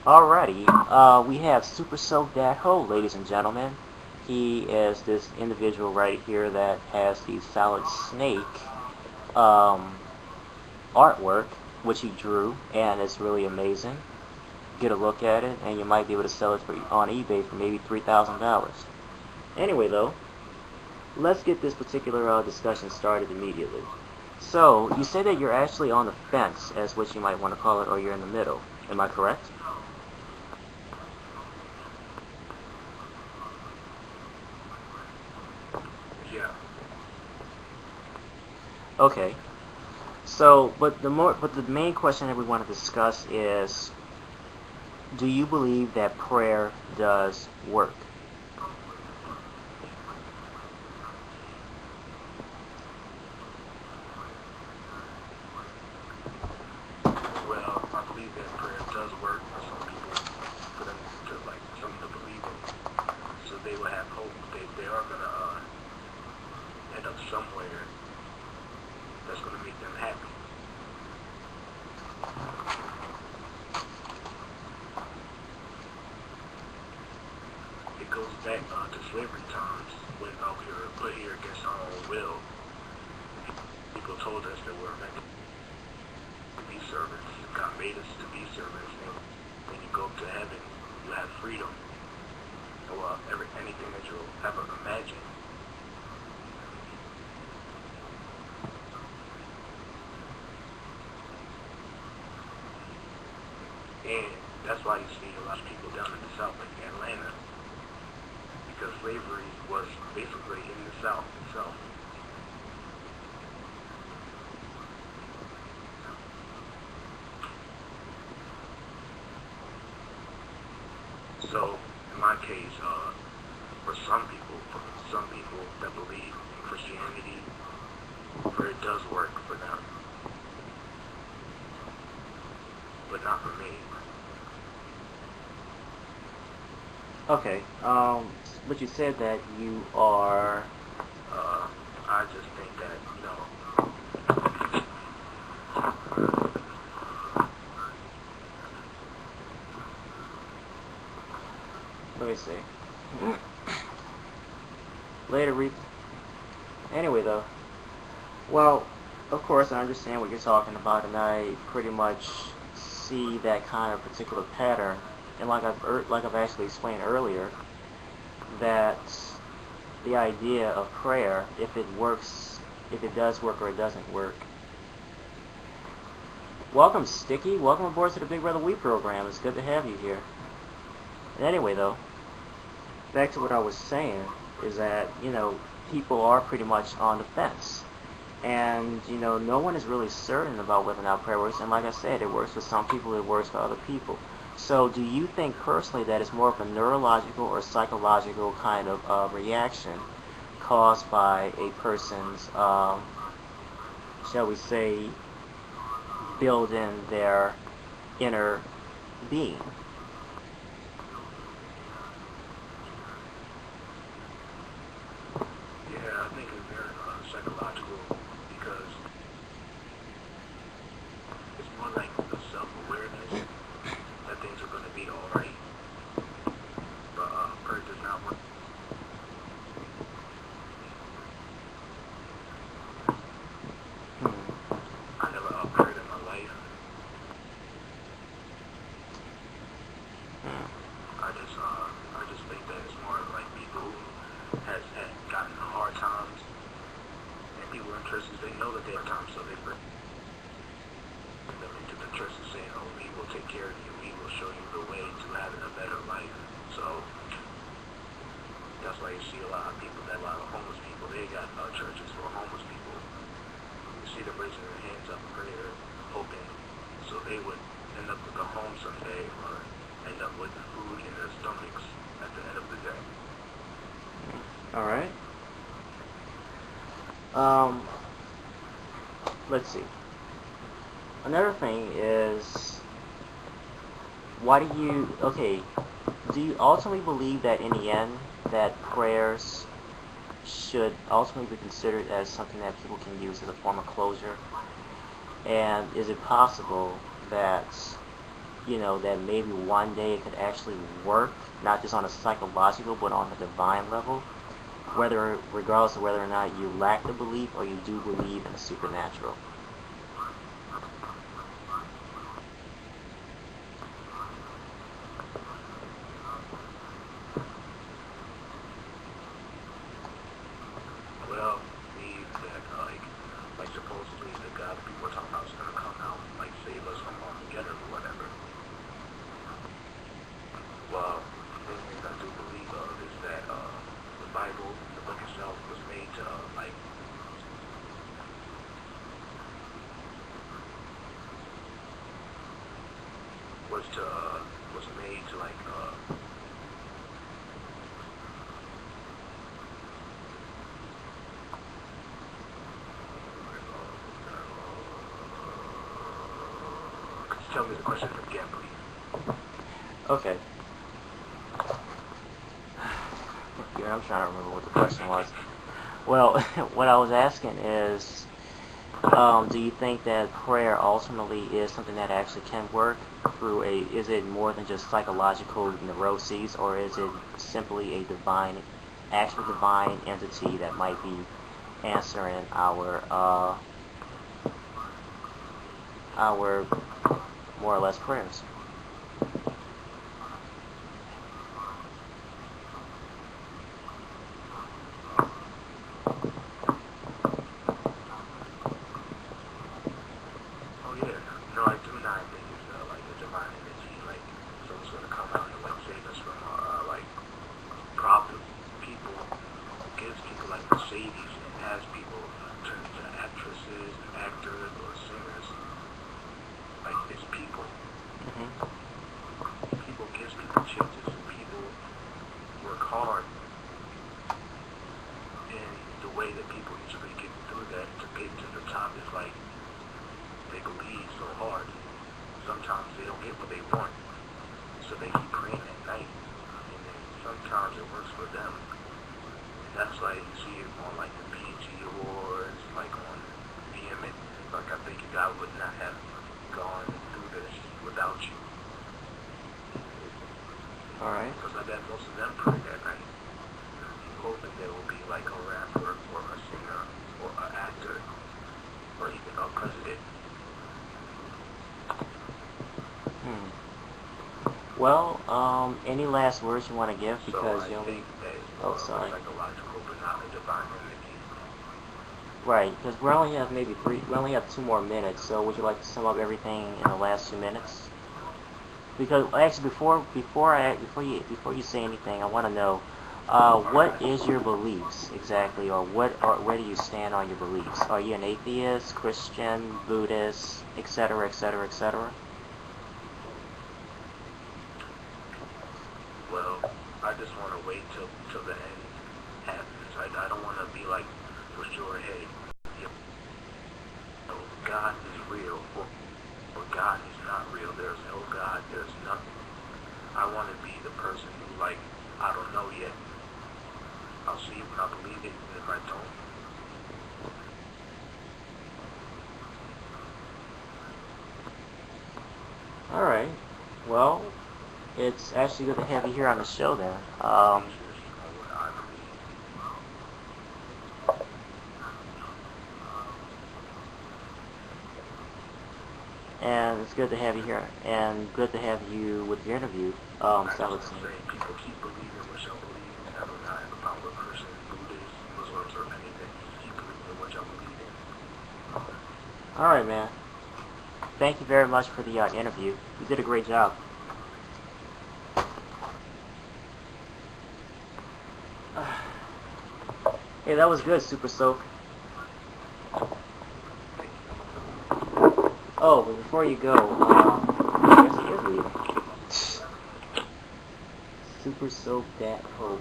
Alrighty, we have SUPERSOAKDATHOE, ladies and gentlemen. He is this individual right here that has the solid snake artwork, which he drew, and it's really amazing. Get a look at it, and you might be able to sell it on eBay for maybe $3,000. Anyway, though, let's get this particular discussion started immediately. So, you say that you're actually on the fence, as what you might want to call it, or you're in the middle. Am I correct? Yeah. Okay. So, but the main question that we want to discuss is, do you believe that prayer does work? Well, I believe that prayer does work for some people, for them to like something to believe in, so they will have hope. They are gonna end up somewhere that's gonna make them happy. It goes back to slavery times when we were put here against our own will. People told us that we're meant to be servants. God made us to be servants, and when you go up to heaven, you have freedom. Well, anything that you'll ever imagine. And that's why you see a lot of people down in the South, like Atlanta, because slavery was basically in the South itself. So, in my case, for some people that believe in Christianity, where it does work for them, but not for me. Okay. But you said that you are. I just think that, Let me see. Later, read. Anyway, though. Well, of course, I understand what you're talking about, and I pretty much see that kind of particular pattern. And like I've actually explained earlier, that the idea of prayer, if it works, if it does work or it doesn't work. Welcome, Sticky. Welcome aboard to the Big Brother We program. It's good to have you here. Anyway, though, back to what I was saying is that, people are pretty much on the fence. And, no one is really certain about whether or not prayer works. And like I said, it works for some people, it works for other people. So do you think personally that it's more of a neurological or psychological kind of reaction caused by a person's, shall we say, build in their inner being? yeah, I think it's very psychological because it's more like a self-awareness that things are going to be alright, but prayer does not work. I never prayed in my life. I just think that it's more like people who has had gotten hard times, and people in churches, they know that they have times, so they bring them into the church and saying, "Oh, we will take care of you. We will show you the way to having a better life." So that's why you see a lot of people, a lot of homeless people. They got churches for homeless people. You see them raising their hands up in prayer, hoping so they would end up with a home someday, or end up with food in their stomachs at the end of the day. Alright. Let's see. Another thing is, do you ultimately believe that in the end, that prayers should ultimately be considered as something that people can use as a form of closure? And is it possible that you know, that maybe one day it could actually work, not just on a psychological, but on a divine level, whether, regardless of whether or not you lack the belief or you do believe in the supernatural. Well, believe that, like supposedly the God people are talking about is going to come out, like save us from Armageddon or whatever. Well, the things I do believe of is that, the Bible, the book itself, was made to, was made to, could you tell me the question again, please? Okay. Here, I'm trying to remember what the question was. Well, what I was asking is, do you think that prayer ultimately is something that actually can work through is it more than just psychological neuroses, or is it simply a actual divine entity that might be answering our more or less prayers? Sometimes they don't get what they want, so they keep praying at night, and then sometimes it works for them. And that's like you see it on like the PG Awards, like on VMA. Like I think God would not have gone through this without you. All right. Because I bet most of them pray at night, hoping there will be like a rapper or a singer or an actor or even a president. Well, any last words you want to give? Because so you only... think that Oh, sorry. psychological, but not a divine entity. Right, because we only have 2 more minutes, so would you like to sum up everything in the last 2 minutes? Because actually, before you say anything, I want to know, what is your beliefs exactly, or where do you stand on your beliefs? Are you an atheist, Christian, Buddhist, etc., etc., etc.? Well, I just want to wait till the end happens. I don't want to be like, for sure, hey, you know, God is real, or God is not real. There's no God, there's nothing. I want to be the person who, like, I don't know yet. I'll see it when I believe it, and if I don't. Alright, well, it's actually good to have you here on the show then. And it's good to have you here, and good to have you with your interview. People keep believing what y'all believe in. I do not have a problem with Christian, Buddhist, Muslims, or anything. Keep believing in what y'all believe in. Alright, man. Thank you very much for the interview. You did a great job. Hey, that was good, Super Soak. Oh, but before you go, I guess he is leaving. SUPERSOAKDATHOE.